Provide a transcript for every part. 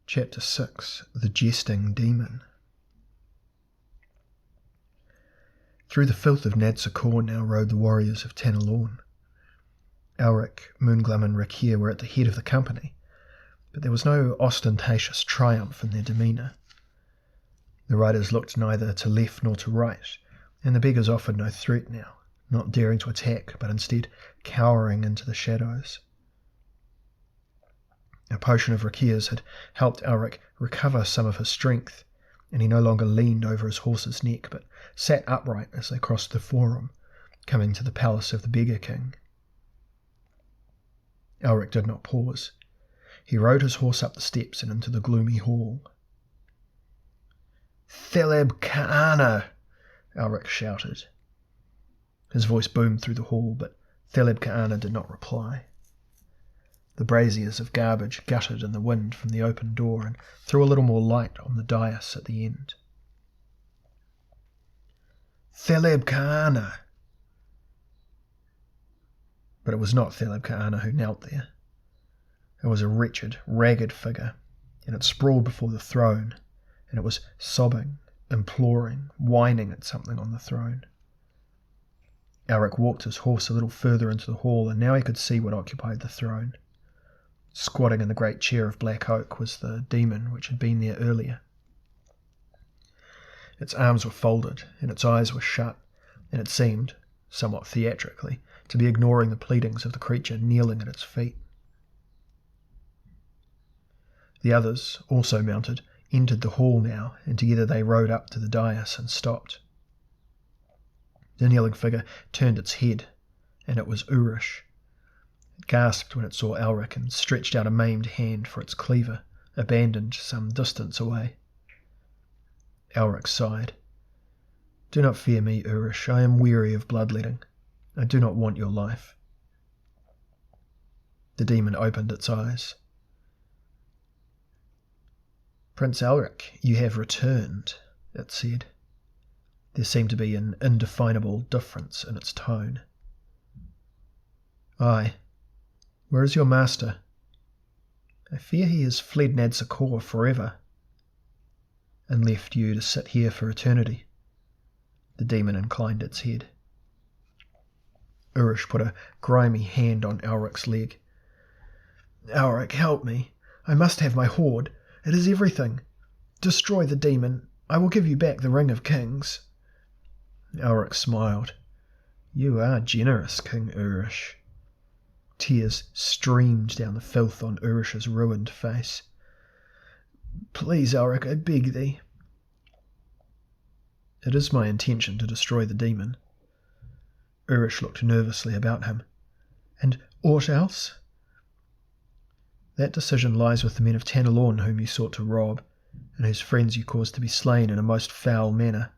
Chapter 6. The Jesting Demon. Through the filth of Nadsakor now rode the warriors of Tanalorn. Elric, Moonglum and Rakir were at the head of the company, but there was no ostentatious triumph in their demeanour. The riders looked neither to left nor to right, and the beggars offered no threat now, not daring to attack, but instead cowering into the shadows. A potion of Rakir's had helped Elric recover some of his strength, and he no longer leaned over his horse's neck, but sat upright as they crossed the forum, coming to the palace of the Beggar King. Elric did not pause. He rode his horse up the steps and into the gloomy hall. "Theleb Ka'ana!" Elric shouted. His voice boomed through the hall, but Theleb Ka'ana did not reply. The braziers of garbage guttered in the wind from the open door and threw a little more light on the dais at the end. "Theleb Ka'ana!" But it was not Theleb Ka'ana who knelt there. It was a wretched, ragged figure, and it sprawled before the throne, and it was sobbing, imploring, whining at something on the throne. Elric walked his horse a little further into the hall, and now he could see what occupied the throne. Squatting in the great chair of black oak was the demon which had been there earlier. Its arms were folded, and its eyes were shut, and it seemed, somewhat theatrically, to be ignoring the pleadings of the creature kneeling at its feet. The others, also mounted, entered the hall now, and together they rode up to the dais and stopped. The kneeling figure turned its head, and it was Urish. It gasped when it saw Elric and stretched out a maimed hand for its cleaver, abandoned some distance away. Elric sighed. "Do not fear me, Urish. I am weary of bloodletting. I do not want your life." The demon opened its eyes. "Prince Elric, you have returned," it said. There seemed to be an indefinable difference in its tone. "Aye. Where is your master?" "I fear he has fled Nadsakor forever." "And left you to sit here for eternity." The demon inclined its head. Urish put a grimy hand on Elric's leg. "Elric, help me. I must have my hoard. It is everything. Destroy the demon. I will give you back the Ring of Kings." Elric smiled. "You are generous, King Urish." Tears streamed down the filth on Urish's ruined face. "Please, Elric, I beg thee." "It is my intention to destroy the demon." Urish looked nervously about him. "And aught else?" "That decision lies with the men of Tanalorn whom you sought to rob, and whose friends you caused to be slain in a most foul manner."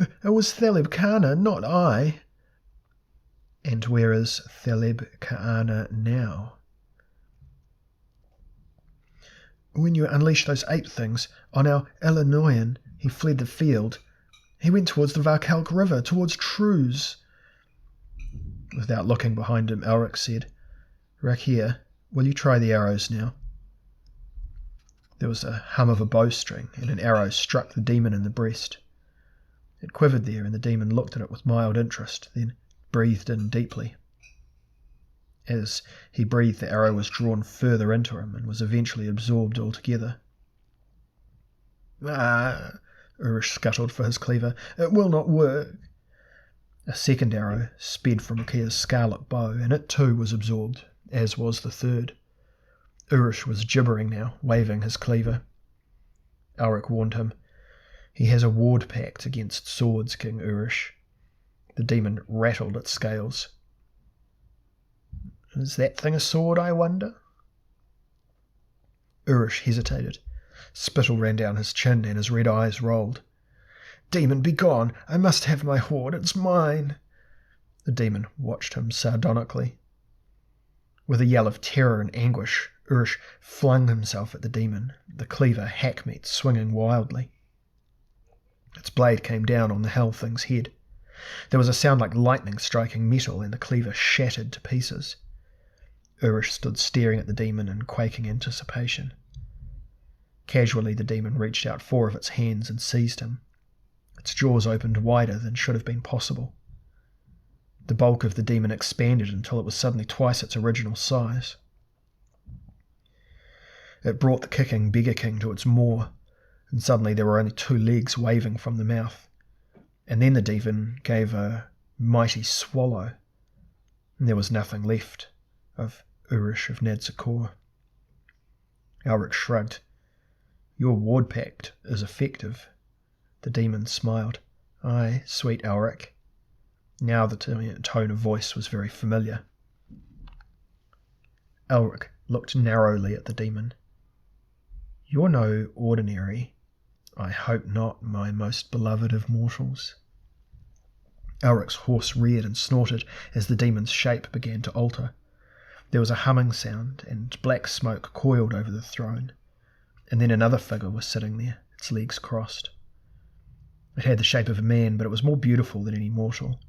"It was Theleb Ka'ana, not I." "And where is Theleb Ka'ana now?" "When you unleashed those ape things on our Illinoyan, he fled the field. He went towards the Varkalk River, towards Truz." Without looking behind him, Elric said, "Rakir, will you try the arrows now?" There was a hum of a bowstring, and an arrow struck the demon in the breast. It quivered there, and the demon looked at it with mild interest, then breathed in deeply. As he breathed, the arrow was drawn further into him and was eventually absorbed altogether. "Ah!" Urish scuttled for his cleaver. "It will not work." A second arrow sped from Rakir's scarlet bow, and it too was absorbed, as was the third. Urish was gibbering now, waving his cleaver. Elric warned him. "He has a ward pact against swords, King Urish." The demon rattled its scales. "Is that thing a sword, I wonder?" Urish hesitated. Spittle ran down his chin and his red eyes rolled. "Demon, be gone! I must have my hoard. It's mine." The demon watched him sardonically. With a yell of terror and anguish, Urish flung himself at the demon, the cleaver hackmeat swinging wildly. Its blade came down on the hell thing's head. There was a sound like lightning striking metal, and the cleaver shattered to pieces. Urish stood staring at the demon in quaking anticipation. Casually, the demon reached out 4 of its hands and seized him. Its jaws opened wider than should have been possible. The bulk of the demon expanded until it was suddenly twice its original size. It brought the kicking beggar king to its maw, and suddenly there were only 2 legs waving from the mouth. And then the demon gave a mighty swallow, and there was nothing left of Urish of Nadzikor. Elric shrugged. "Your ward pact is effective." The demon smiled. "Aye, sweet Elric." Now the tone of voice was very familiar. Elric looked narrowly at the demon. "You're no ordinary. I hope not, my most beloved of mortals." Elric's horse reared and snorted as the demon's shape began to alter. There was a humming sound, and black smoke coiled over the throne. And then another figure was sitting there, its legs crossed. It had the shape of a man, but it was more beautiful than any mortal.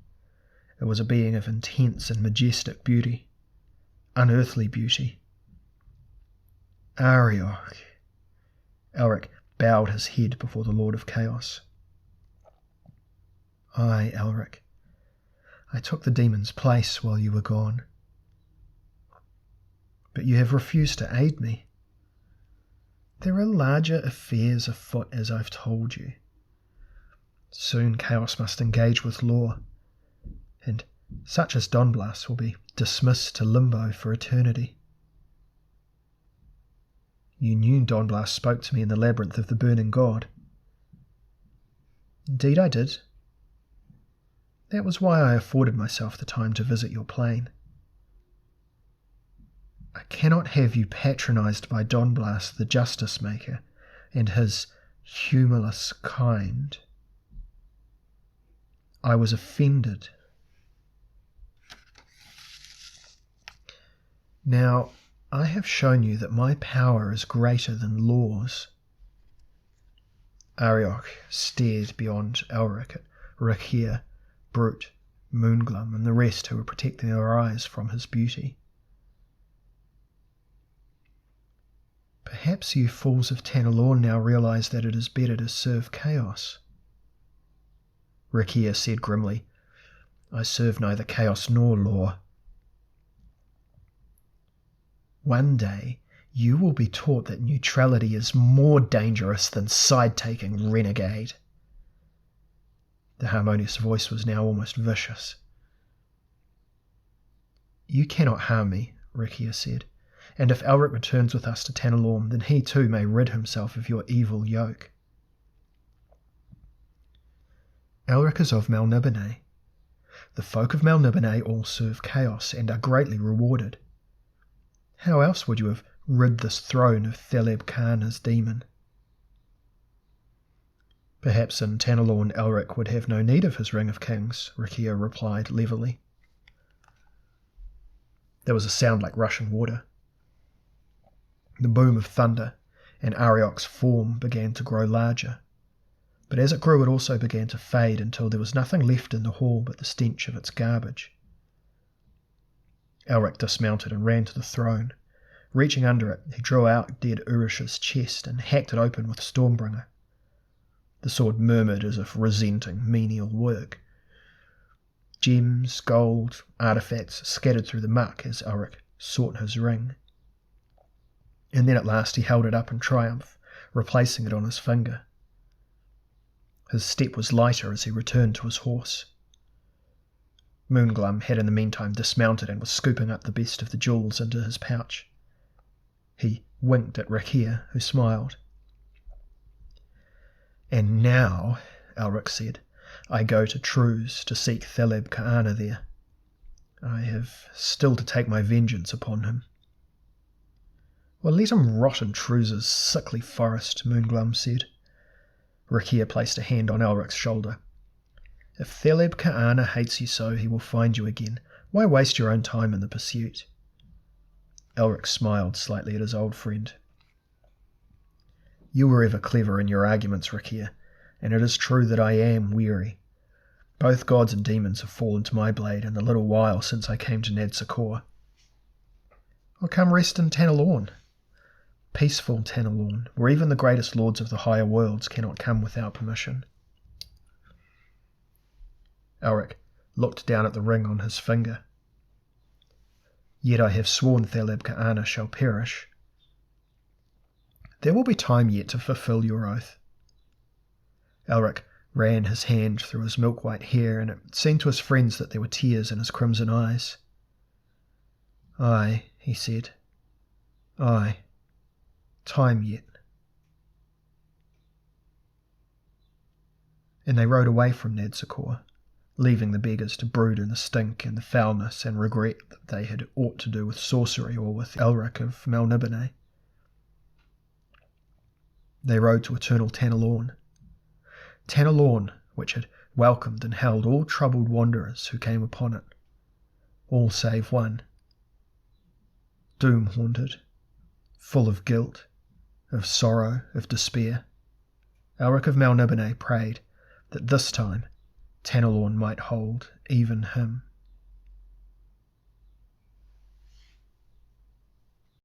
It was a being of intense and majestic beauty, unearthly beauty. Arioch. Elric bowed his head before the Lord of Chaos. "Aye, Elric. I took the demon's place while you were gone. But you have refused to aid me. There are larger affairs afoot, as I've told you. Soon Chaos must engage with law, and such as Donblas will be dismissed to limbo for eternity. You knew Donblas spoke to me in the labyrinth of the Burning God." "Indeed I did. That was why I afforded myself the time to visit your plane. I cannot have you patronized by Donblas the Justice Maker and his humorless kind. I was offended. Now, I have shown you that my power is greater than laws." Arioch stared beyond Elric at Rakia, Brute, Moonglum, and the rest who were protecting their eyes from his beauty. "Perhaps you fools of Tanalorn now realize that it is better to serve Chaos." Rakia said grimly, "I serve neither Chaos nor law." "One day you will be taught that neutrality is more dangerous than side-taking, renegade." The harmonious voice was now almost vicious. "You cannot harm me," Rakia said, "and if Elric returns with us to Tanalorn, then he too may rid himself of your evil yoke." "Elric is of Malnibone. The folk of Malnibone all serve Chaos and are greatly rewarded. How else would you have rid this throne of Thaleb Kana's demon?" "Perhaps in Tanalorn Elric would have no need of his Ring of Kings," Rakia replied levelly. There was a sound like rushing water, the boom of thunder, and Arioch's form began to grow larger. But as it grew, it also began to fade until there was nothing left in the hall but the stench of its garbage. Elric dismounted and ran to the throne. Reaching under it, he drew out dead Urish's chest and hacked it open with Stormbringer. The sword murmured as if resenting menial work. Gems, gold, artifacts scattered through the muck as Elric sought his ring. And then at last he held it up in triumph, replacing it on his finger. His step was lighter as he returned to his horse. Moonglum had in the meantime dismounted and was scooping up the best of the jewels into his pouch. He winked at Rakia, who smiled. "And now," Elric said, "I go to Truz to seek Thaleb Kana there. I have still to take my vengeance upon him." "Well, let him rot in Truz's sickly forest," Moonglum said. Rakia placed a hand on Elric's shoulder. "If Thaleb Kana hates you so, he will find you again. Why waste your own time in the pursuit?" Elric smiled slightly at his old friend. "You were ever clever in your arguments, Rakia, and it is true that I am weary. Both gods and demons have fallen to my blade in the little while since I came to Nadzikor. I'll come rest in Tanalorn. peaceful Tanalorn, where even the greatest lords of the higher worlds cannot come without permission. Elric looked down at the ring on his finger. Yet I have sworn Thalab Ka'ana shall perish. There will be time yet to fulfill your oath. Elric ran his hand through his milk-white hair, and it seemed to his friends that there were tears in his crimson eyes. Aye, he said. Aye. Time yet. And they rode away from Nadsakor, leaving the beggars to brood in the stink and the foulness and regret that they had aught to do with sorcery or with Elric of Melniboné. They rode to eternal Tanalorn. Tanalorn, which had welcomed and held all troubled wanderers who came upon it, all save one. Doom-haunted, full of guilt, of sorrow, of despair, Elric of Melniboné prayed that this time Tanalorn might hold even him.